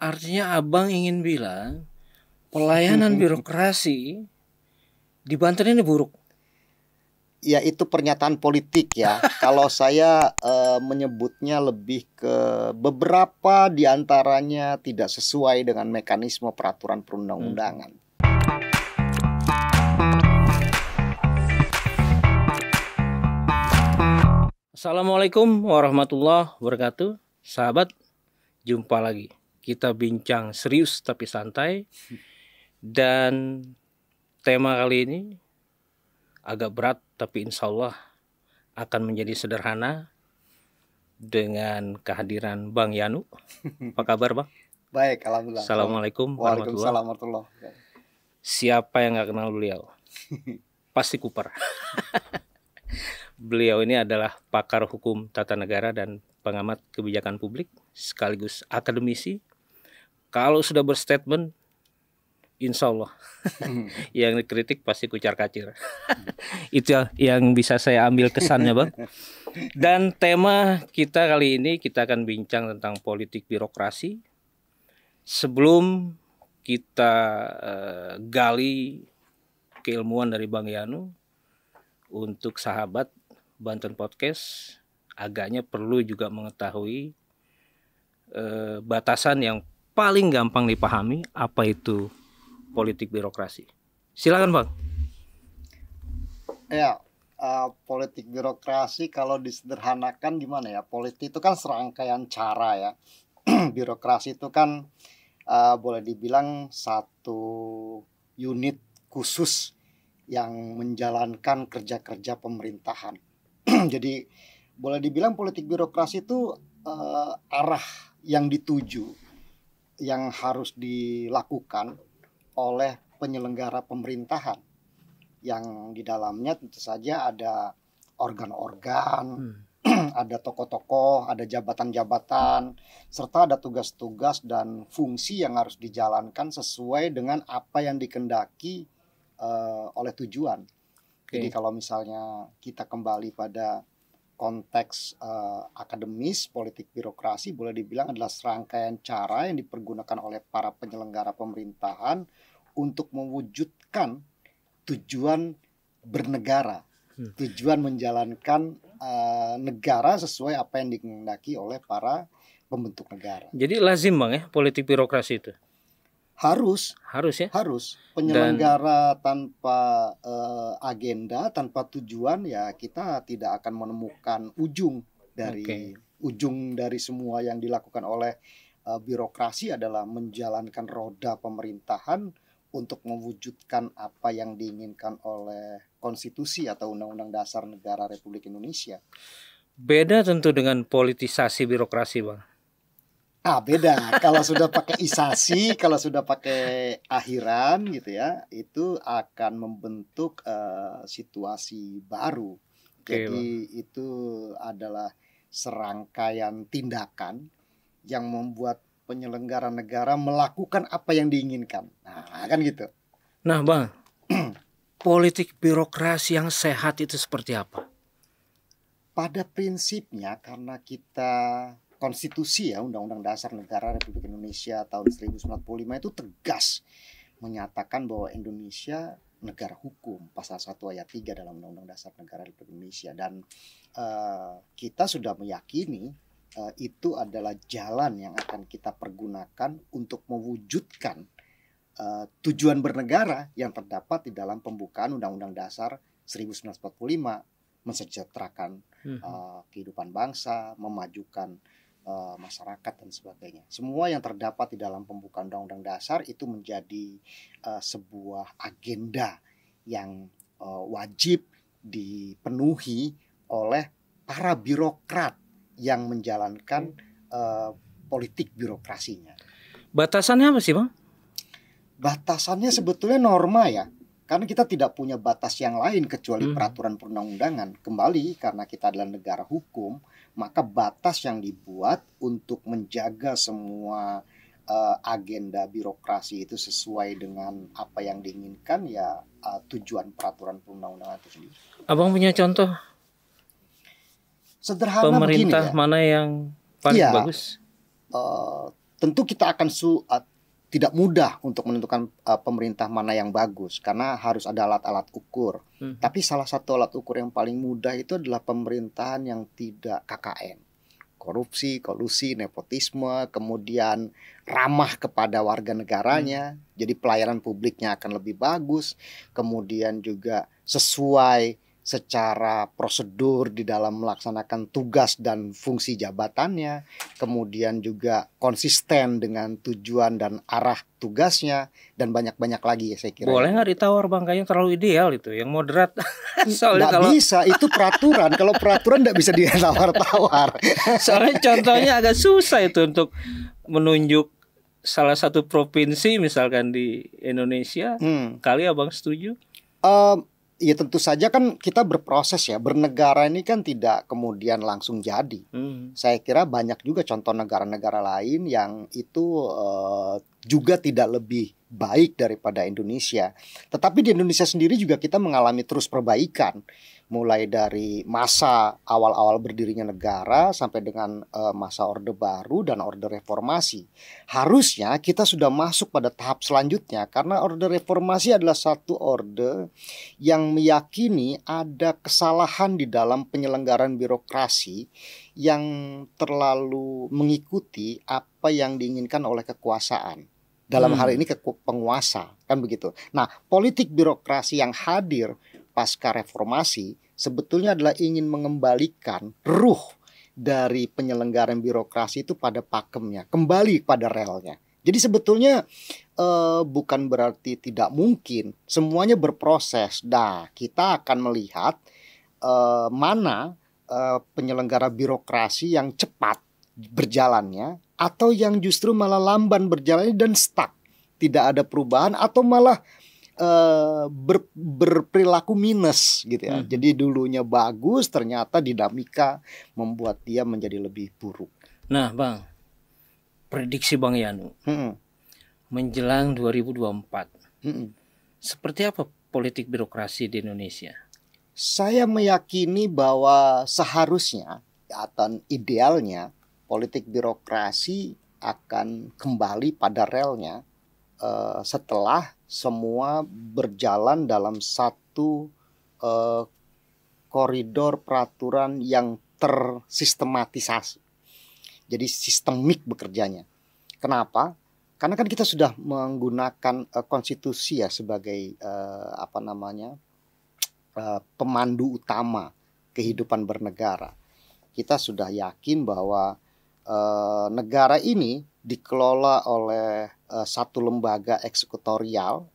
Artinya abang ingin bilang pelayanan birokrasi di Banten ini buruk. Ya itu pernyataan politik ya. Kalau saya menyebutnya lebih ke beberapa diantaranya tidak sesuai dengan mekanisme peraturan perundang-undangan. Assalamualaikum warahmatullahi wabarakatuh. Sahabat, jumpa lagi. Kita bincang serius tapi santai. Dan tema kali ini agak berat tapi insya Allah akan menjadi sederhana dengan kehadiran Bang Yanu. Apa kabar Bang? Baik, alhamdulillah. Assalamualaikum Waalaikumsalam warahmatullahi wabarakatuh. Siapa yang gak kenal beliau? Pasti Cooper. Beliau ini adalah pakar hukum tata negara dan pengamat kebijakan publik sekaligus akademisi. Kalau sudah berstatement, insya Allah yang dikritik pasti kucar-kacir. Itu yang bisa saya ambil kesannya Bang. Dan tema kita kali ini kita akan bincang tentang politik birokrasi. Sebelum kita gali keilmuan dari Bang Yanu, untuk sahabat Banten Podcast agaknya perlu juga mengetahui batasan yang paling gampang dipahami apa itu politik birokrasi. Silakan Bang. Ya, politik birokrasi kalau disederhanakan gimana ya? Politik itu kan serangkaian cara ya. Birokrasi itu kan boleh dibilang satu unit khusus yang menjalankan kerja-kerja pemerintahan. Jadi boleh dibilang politik birokrasi itu arah yang dituju, yang harus dilakukan oleh penyelenggara pemerintahan, yang di dalamnya tentu saja ada organ-organ, ada tokoh-tokoh, ada jabatan-jabatan, serta ada tugas-tugas dan fungsi yang harus dijalankan sesuai dengan apa yang dikehendaki oleh tujuan. Jadi kalau misalnya kita kembali pada konteks akademis, politik birokrasi boleh dibilang adalah serangkaian cara yang dipergunakan oleh para penyelenggara pemerintahan untuk mewujudkan tujuan bernegara, tujuan menjalankan negara sesuai apa yang dikehendaki oleh para pembentuk negara. Jadi lazim Bang ya politik birokrasi itu? Harus ya. Harus. Penyelenggara tanpa agenda, tanpa tujuan ya kita tidak akan menemukan ujung dari ujung dari semua yang dilakukan oleh birokrasi adalah menjalankan roda pemerintahan untuk mewujudkan apa yang diinginkan oleh konstitusi atau Undang-Undang Dasar Negara Republik Indonesia. Beda tentu dengan politisasi birokrasi Bang. Beda. Kalau sudah pakai isasi, kalau sudah pakai akhiran gitu ya, itu akan membentuk situasi baru. Jadi itu adalah serangkaian tindakan yang membuat penyelenggara negara melakukan apa yang diinginkan. Nah, kan gitu. Nah, Bang, politik birokrasi yang sehat itu seperti apa? Pada prinsipnya karena kita konstitusi ya, Undang-Undang Dasar Negara Republik Indonesia tahun 1945 itu tegas menyatakan bahwa Indonesia negara hukum, pasal 1 ayat 3 dalam Undang-Undang Dasar Negara Republik Indonesia. Dan kita sudah meyakini itu adalah jalan yang akan kita pergunakan untuk mewujudkan tujuan bernegara yang terdapat di dalam pembukaan Undang-Undang Dasar 1945, mensejahterakan kehidupan bangsa, memajukan masyarakat dan sebagainya. Semua yang terdapat di dalam pembukaan Undang-Undang Dasar itu menjadi sebuah agenda yang wajib dipenuhi oleh para birokrat yang menjalankan politik birokrasinya. Batasannya apa sih Bang? Batasannya sebetulnya norma ya. Karena kita tidak punya batas yang lain kecuali peraturan perundang-undangan. Kembali karena kita adalah negara hukum, maka batas yang dibuat untuk menjaga semua agenda birokrasi itu sesuai dengan apa yang diinginkan ya tujuan peraturan perundang-undangan itu sendiri. Abang punya contoh? Sederhana pemerintah begini ya. Mana yang paling bagus? tentu kita akan tidak mudah untuk menentukan pemerintah mana yang bagus karena harus ada alat-alat ukur. Tapi salah satu alat ukur yang paling mudah itu adalah pemerintahan yang tidak KKN. Korupsi, kolusi, nepotisme, kemudian ramah kepada warga negaranya, jadi pelayanan publiknya akan lebih bagus, kemudian juga sesuai secara prosedur di dalam melaksanakan tugas dan fungsi jabatannya, kemudian juga konsisten dengan tujuan dan arah tugasnya, dan banyak-banyak lagi ya saya kira. Boleh nggak ditawar Bang, kayaknya terlalu ideal itu, yang moderat. Soalnya kalau bisa, itu peraturan. Kalau peraturan nggak bisa ditawar-tawar. Soalnya contohnya agak susah itu untuk menunjuk salah satu provinsi misalkan di Indonesia. Kali Abang setuju? Ya tentu saja kan kita berproses ya. Bernegara ini kan tidak kemudian langsung jadi. Saya kira banyak juga contoh negara-negara lain yang itu juga tidak lebih baik daripada Indonesia. Tetapi di Indonesia sendiri juga kita mengalami terus perbaikan. Mulai dari masa awal-awal berdirinya negara sampai dengan masa Orde Baru dan Orde Reformasi. Harusnya kita sudah masuk pada tahap selanjutnya karena Orde Reformasi adalah satu orde yang meyakini ada kesalahan di dalam penyelenggaraan birokrasi yang terlalu mengikuti apa yang diinginkan oleh kekuasaan. Dalam hal ini penguasa, kan begitu. Nah, politik birokrasi yang hadir pasca reformasi sebetulnya adalah ingin mengembalikan ruh dari penyelenggaraan birokrasi itu pada pakemnya, kembali pada relnya. Jadi sebetulnya bukan berarti tidak mungkin, semuanya berproses. Nah, kita akan melihat mana penyelenggara birokrasi yang cepat berjalannya atau yang justru malah lamban berjalannya dan stuck, tidak ada perubahan atau malah berperilaku minus gitu ya. Jadi dulunya bagus, ternyata dinamika membuat dia menjadi lebih buruk. Nah, Bang, prediksi Bang Yanu menjelang 2024, seperti apa politik birokrasi di Indonesia? Saya meyakini bahwa seharusnya atau idealnya politik birokrasi akan kembali pada relnya setelah semua berjalan dalam satu koridor peraturan yang tersistematisasi. Jadi sistemik bekerjanya. Kenapa? Karena kan kita sudah menggunakan konstitusi ya sebagai pemandu utama kehidupan bernegara. Kita sudah yakin bahwa negara ini dikelola oleh satu lembaga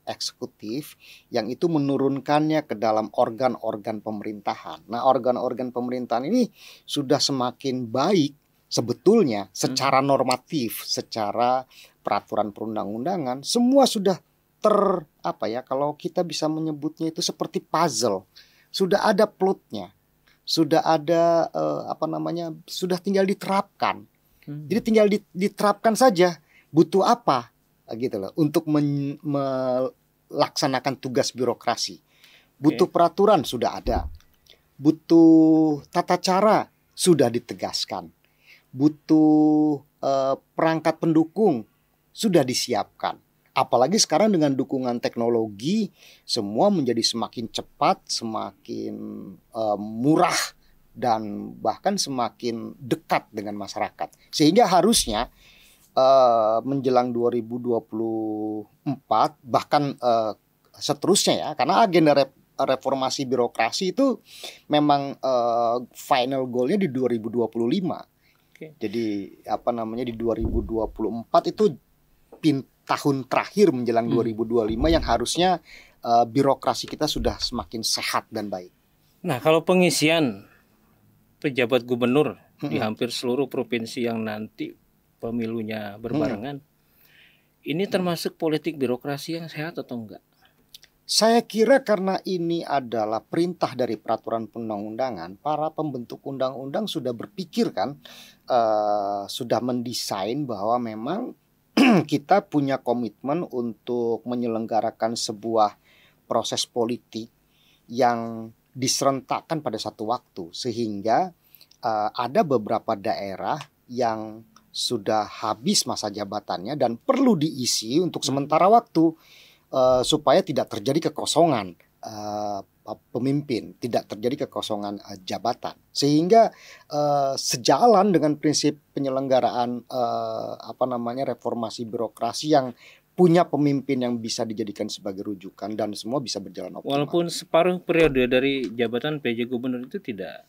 eksekutif yang itu menurunkannya ke dalam organ-organ pemerintahan. Nah, organ-organ pemerintahan ini sudah semakin baik sebetulnya secara normatif, secara peraturan perundang-undangan, semua sudah kalau kita bisa menyebutnya itu seperti puzzle. Sudah ada plotnya. Sudah ada sudah tinggal diterapkan. Jadi tinggal diterapkan saja. Butuh apa gitu loh untuk melaksanakan tugas birokrasi. Butuh peraturan sudah ada. Butuh tata cara sudah ditegaskan. Butuh perangkat pendukung sudah disiapkan. Apalagi sekarang dengan dukungan teknologi, semua menjadi semakin cepat, semakin murah, dan bahkan semakin dekat dengan masyarakat. Sehingga harusnya menjelang 2024, bahkan seterusnya ya, karena agenda reformasi birokrasi itu memang final goalnya di 2025. Jadi di 2024 itu tahun terakhir menjelang 2025 yang harusnya birokrasi kita sudah semakin sehat dan baik. Nah, kalau pengisian pejabat gubernur di hampir seluruh provinsi yang nanti pemilunya berbarengan, ini termasuk politik birokrasi yang sehat atau enggak? Saya kira karena ini adalah perintah dari peraturan perundang-undangan, para pembentuk undang-undang sudah berpikir kan, sudah mendesain bahwa memang kita punya komitmen untuk menyelenggarakan sebuah proses politik yang diserentakkan pada satu waktu, sehingga ada beberapa daerah yang sudah habis masa jabatannya dan perlu diisi untuk sementara waktu supaya tidak terjadi kekosongan pemimpin, tidak terjadi kekosongan jabatan. Sehingga sejalan dengan prinsip penyelenggaraan reformasi birokrasi yang punya pemimpin yang bisa dijadikan sebagai rujukan dan semua bisa berjalan optimal. Walaupun separuh periode dari jabatan PJ Gubernur itu tidak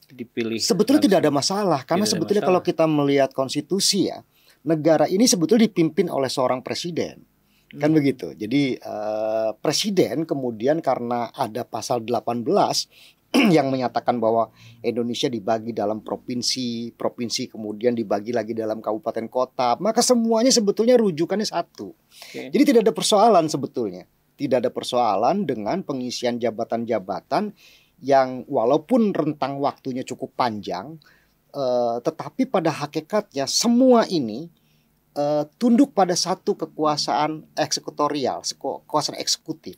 dipilih. Sebetulnya tidak ada masalah karena sebetulnya kalau kita melihat konstitusi ya, negara ini sebetulnya dipimpin oleh seorang presiden. Kan begitu. Jadi presiden kemudian karena ada pasal 18 yang menyatakan bahwa Indonesia dibagi dalam provinsi kemudian dibagi lagi dalam kabupaten kota, maka semuanya sebetulnya rujukannya satu. Jadi tidak ada persoalan sebetulnya. Tidak ada persoalan dengan pengisian jabatan-jabatan yang walaupun rentang waktunya cukup panjang, tetapi pada hakikatnya semua ini tunduk pada satu kekuasaan eksekutorial, kekuasaan eksekutif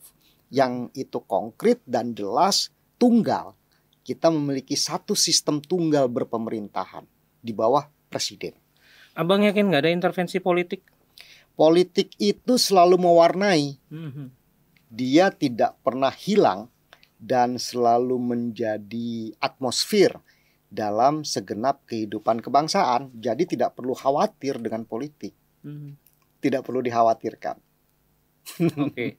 yang itu konkret dan jelas, tunggal. Kita memiliki satu sistem tunggal berpemerintahan di bawah presiden. Abang yakin nggak ada intervensi politik? Politik itu selalu mewarnai. Dia tidak pernah hilang dan selalu menjadi atmosfer dalam segenap kehidupan kebangsaan. Jadi tidak perlu khawatir dengan politik. Tidak perlu dikhawatirkan. Oke.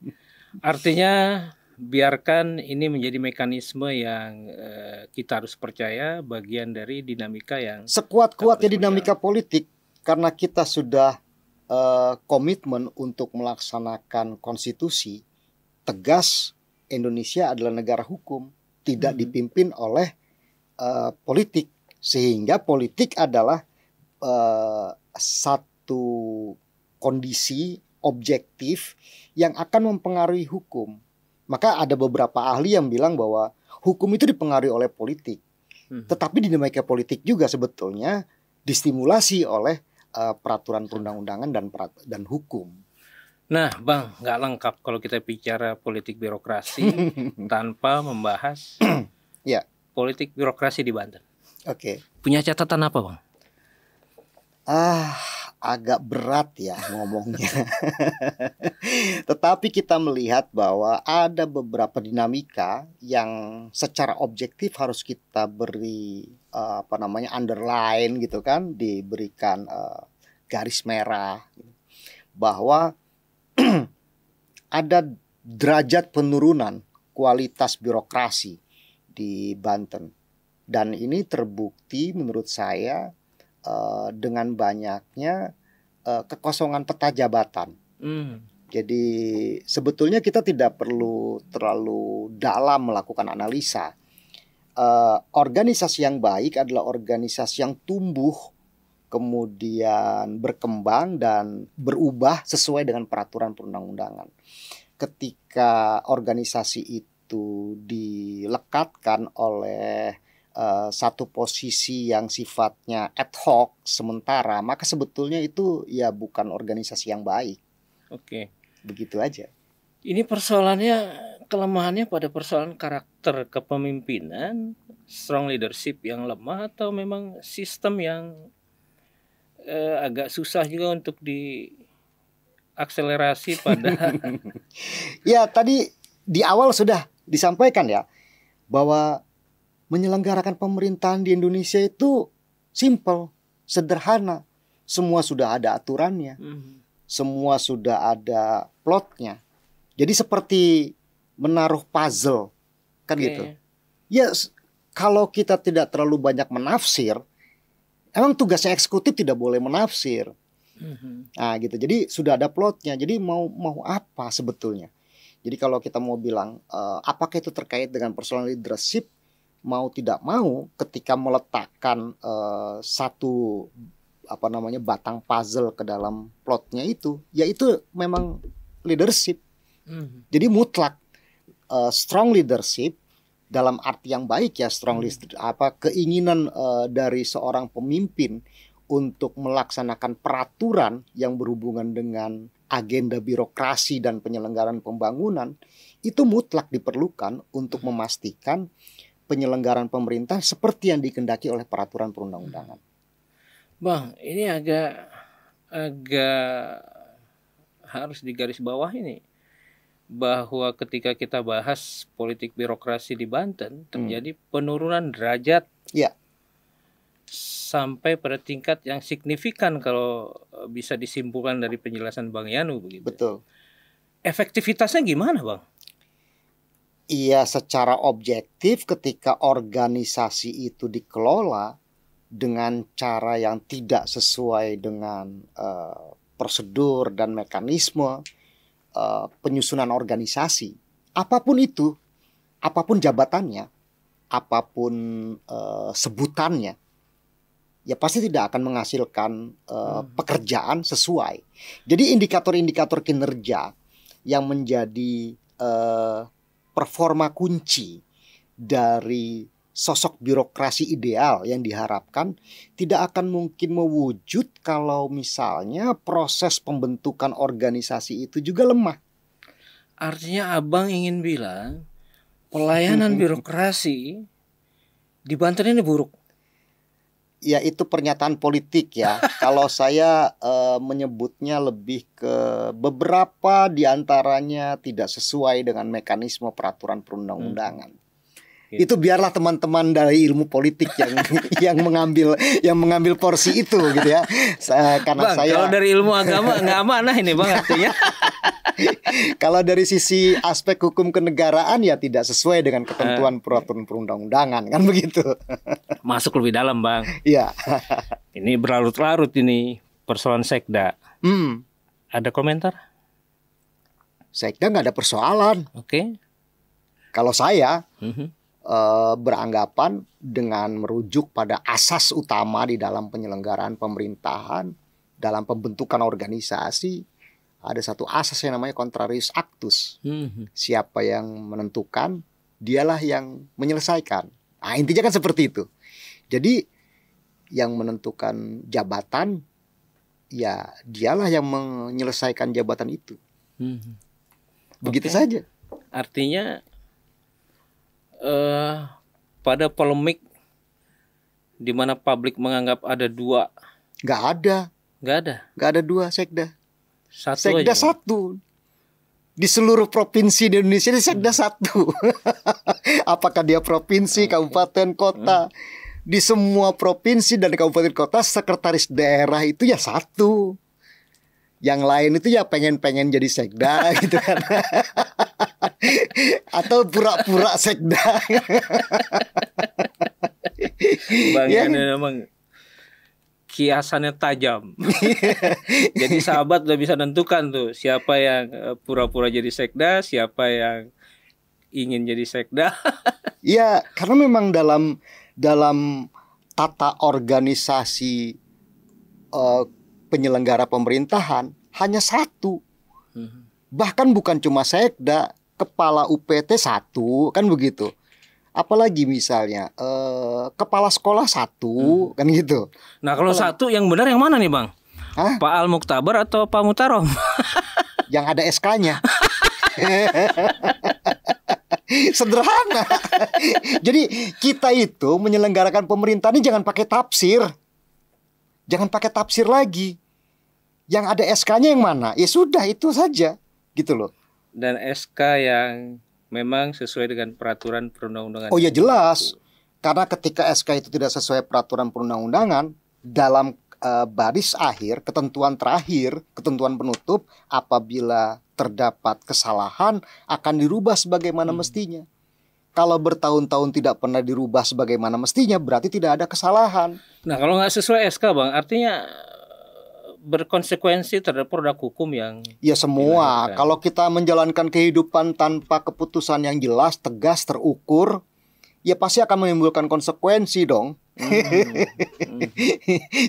Artinya biarkan ini menjadi mekanisme yang kita harus percaya bagian dari dinamika yang sekuat-kuatnya dinamika politik, karena kita sudah komitmen untuk melaksanakan konstitusi. Tegas, Indonesia adalah negara hukum, tidak dipimpin oleh politik, sehingga politik adalah satu kondisi objektif yang akan mempengaruhi hukum. Maka ada beberapa ahli yang bilang bahwa hukum itu dipengaruhi oleh politik. Tetapi dinamika politik juga sebetulnya distimulasi oleh peraturan perundang-undangan dan hukum. Nah, Bang, nggak lengkap kalau kita bicara politik birokrasi tanpa membahas politik birokrasi di Banten. Punya catatan apa, Bang? Agak berat ya ngomongnya. Tetapi kita melihat bahwa ada beberapa dinamika yang secara objektif harus kita beri underline gitu kan, diberikan garis merah bahwa ada derajat penurunan kualitas birokrasi di Banten, dan ini terbukti menurut saya dengan banyaknya kekosongan peta jabatan. Jadi sebetulnya kita tidak perlu terlalu dalam melakukan analisa. Organisasi yang baik adalah organisasi yang tumbuh, kemudian berkembang dan berubah sesuai dengan peraturan perundang-undangan. Ketika organisasi itu dilekatkan oleh satu posisi yang sifatnya ad hoc sementara, maka sebetulnya itu ya bukan organisasi yang baik. Begitu aja. Ini persoalannya, kelemahannya pada persoalan karakter kepemimpinan, strong leadership yang lemah, atau memang sistem yang agak susah juga untuk diakselerasi pada Ya, tadi di awal sudah disampaikan ya bahwa menyelenggarakan pemerintahan di Indonesia itu simple, sederhana. Semua sudah ada aturannya. Semua sudah ada plotnya. Jadi seperti menaruh puzzle, kan gitu. Ya, kalau kita tidak terlalu banyak menafsir, emang tugasnya eksekutif tidak boleh menafsir. Nah, gitu. Jadi sudah ada plotnya. Jadi mau apa sebetulnya? Jadi kalau kita mau bilang apakah itu terkait dengan persoalan leadership, mau tidak mau ketika meletakkan satu batang puzzle ke dalam plotnya itu, yaitu memang leadership. Jadi mutlak strong leadership dalam arti yang baik ya, strong leadership, keinginan dari seorang pemimpin untuk melaksanakan peraturan yang berhubungan dengan agenda birokrasi dan penyelenggaraan pembangunan itu mutlak diperlukan untuk memastikan penyelenggaraan pemerintah seperti yang dikehendaki oleh peraturan perundang-undangan. Bang, ini agak agak harus digarisbawahi ini bahwa ketika kita bahas politik birokrasi di Banten terjadi penurunan derajat Ya, sampai pada tingkat yang signifikan kalau bisa disimpulkan dari penjelasan Bang Yanu begitu. betul. Efektivitasnya gimana, Bang? Iya, secara objektif ketika organisasi itu dikelola dengan cara yang tidak sesuai dengan prosedur dan mekanisme penyusunan organisasi, apapun itu, apapun jabatannya, apapun sebutannya, ya pasti tidak akan menghasilkan pekerjaan sesuai. Jadi indikator-indikator kinerja yang menjadi performa kunci dari sosok birokrasi ideal yang diharapkan tidak akan mungkin mewujud kalau misalnya proses pembentukan organisasi itu juga lemah. Artinya Abang ingin bilang pelayanan birokrasi di Banten ini buruk. Ya, itu pernyataan politik ya. Kalau saya menyebutnya lebih ke beberapa diantaranya tidak sesuai dengan mekanisme peraturan perundang-undangan. Itu biarlah teman-teman dari ilmu politik yang mengambil porsi itu gitu ya. Karena Bang, saya kalau dari ilmu agama nggak amanah ini Bang artinya. kalau dari sisi aspek hukum kenegaraan ya tidak sesuai dengan ketentuan peraturan perundang-undangan kan begitu. Masuk lebih dalam Bang. Iya. Ini berlarut-larut ini persoalan sekda. Ada komentar? Sekda nggak ada persoalan. Oke. Kalau saya beranggapan dengan merujuk pada asas utama di dalam penyelenggaraan pemerintahan, dalam pembentukan organisasi, ada satu asas yang namanya contrarius actus. Siapa yang menentukan, dialah yang menyelesaikan. Nah, intinya kan seperti itu. Jadi yang menentukan jabatan, ya dialah yang menyelesaikan jabatan itu. Begitu saja. Artinya pada polemik di mana publik menganggap ada dua, nggak ada dua sekda. Sekda satu. Di seluruh provinsi di Indonesia ini sekda satu. Apakah dia provinsi, kabupaten, kota? Di semua provinsi dan kabupaten kota sekretaris daerah itu ya satu. Yang lain itu ya pengen-pengen jadi sekda gitu kan. Atau pura-pura sekda. Bang Yan memang kiasannya tajam. Jadi sahabat udah bisa nentukan tuh siapa yang pura-pura jadi sekda, siapa yang ingin jadi sekda. Iya, karena memang dalam tata organisasi penyelenggara pemerintahan hanya satu. Bahkan bukan cuma sekda, kepala UPT satu, kan begitu. Apalagi misalnya kepala sekolah satu, kan gitu. Nah, kalau satu yang benar yang mana nih, Bang? Hah? Pak Al Muktabar atau Pak Mutarom? Yang ada SK-nya. Sederhana. Jadi kita itu menyelenggarakan pemerintahan ini jangan pakai tafsir. Jangan pakai tafsir lagi. Yang ada SK-nya yang mana? Ya sudah, itu saja. Gitu loh. Dan SK yang memang sesuai dengan peraturan perundang-undangan. Oh ya jelas. Karena ketika SK itu tidak sesuai peraturan perundang-undangan, dalam baris akhir, ketentuan terakhir, ketentuan penutup, apabila terdapat kesalahan akan dirubah sebagaimana mestinya. Kalau bertahun-tahun tidak pernah dirubah sebagaimana mestinya, berarti tidak ada kesalahan. Nah, kalau nggak sesuai SK, Bang, artinya berkonsekuensi terhadap produk hukum yang ya semua. dilahirkan. Kalau kita menjalankan kehidupan tanpa keputusan yang jelas, tegas, terukur, ya pasti akan menimbulkan konsekuensi dong.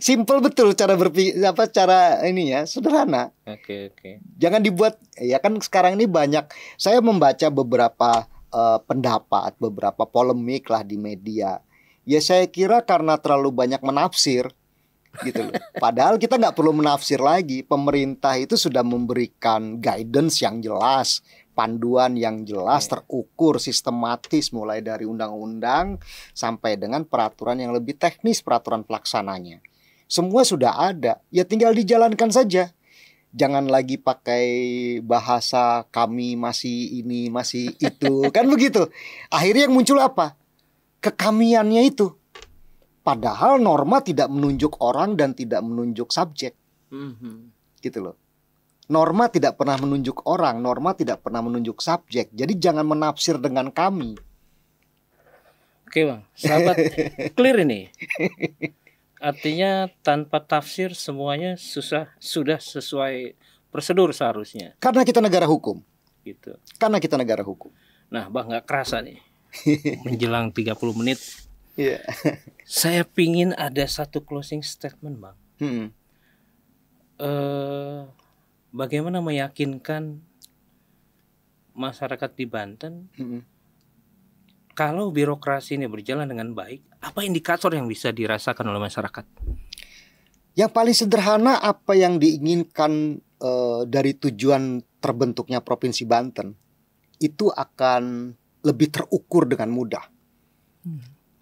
Simple betul cara berpikir, cara ini ya, sederhana. Oke. Jangan dibuat, ya kan sekarang ini banyak. Saya membaca beberapa pendapat, beberapa polemik lah di media. Ya saya kira karena terlalu banyak menafsir. Gitu loh. Padahal kita nggak perlu menafsir lagi. Pemerintah itu sudah memberikan guidance yang jelas, panduan yang jelas, terukur, sistematis, mulai dari undang-undang sampai dengan peraturan yang lebih teknis, peraturan pelaksananya. Semua sudah ada, ya tinggal dijalankan saja. Jangan lagi pakai bahasa kami masih ini, masih itu. Kan begitu. Akhirnya yang muncul apa? Kekamiannya itu. Padahal norma tidak menunjuk orang dan tidak menunjuk subjek. Gitu loh. Norma tidak pernah menunjuk orang, norma tidak pernah menunjuk subjek. Jadi jangan menafsir dengan kami. Oke Bang, sahabat clear ini. Artinya tanpa tafsir semuanya sudah sesuai prosedur seharusnya. Karena kita negara hukum. Gitu. Karena kita negara hukum. Nah Bang, gak kerasa nih menjelang 30 menit. Yeah. Saya pingin ada satu closing statement Bang. Bagaimana meyakinkan masyarakat di Banten kalau birokrasi ini berjalan dengan baik, apa indikator yang bisa dirasakan oleh masyarakat? Yang paling sederhana, apa yang diinginkan dari tujuan terbentuknya Provinsi Banten itu akan lebih terukur dengan mudah.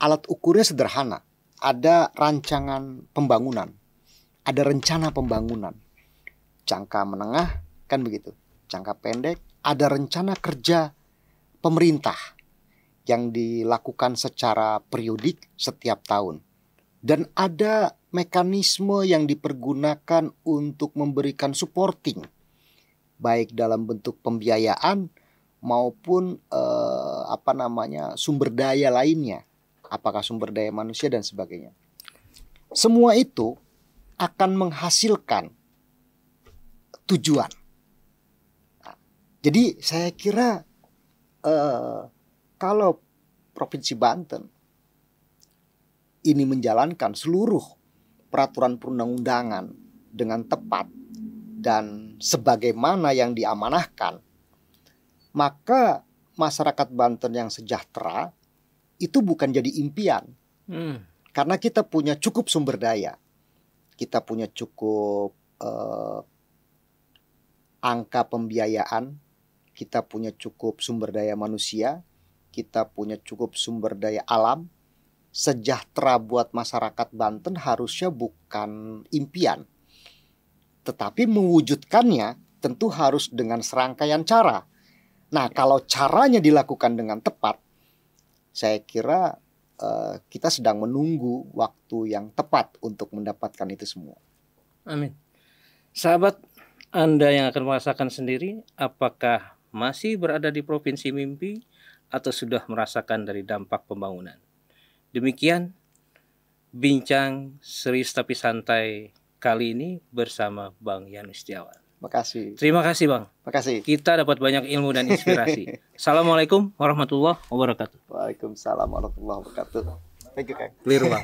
Alat ukurnya sederhana. Ada rancangan pembangunan, ada rencana pembangunan, jangka menengah, kan begitu, jangka pendek, ada rencana kerja pemerintah yang dilakukan secara periodik setiap tahun. Dan ada mekanisme yang dipergunakan untuk memberikan supporting, baik dalam bentuk pembiayaan maupun sumber daya lainnya, apakah sumber daya manusia dan sebagainya. Semua itu akan menghasilkan tujuan. Nah, jadi saya kira kalau Provinsi Banten ini menjalankan seluruh peraturan perundang-undangan dengan tepat dan sebagaimana yang diamanahkan, maka masyarakat Banten yang sejahtera itu bukan jadi impian. Karena kita punya cukup sumber daya, kita punya cukup angka pembiayaan, kita punya cukup sumber daya manusia, kita punya cukup sumber daya alam. Sejahtera buat masyarakat Banten harusnya bukan impian, tetapi mewujudkannya tentu harus dengan serangkaian cara. Nah, kalau caranya dilakukan dengan tepat, saya kira kita sedang menunggu waktu yang tepat untuk mendapatkan itu semua. Amin. Sahabat, Anda yang akan merasakan sendiri apakah masih berada di provinsi mimpi atau sudah merasakan dari dampak pembangunan. Demikian bincang serius tapi santai kali ini bersama Bang Yanus Setiawan. Makasih. Terima kasih Bang. Makasih. Kita dapat banyak ilmu dan inspirasi. Assalamualaikum warahmatullahi wabarakatuh. Waalaikumsalam warahmatullahi wabarakatuh. Thank you, Kang. Clear Bang.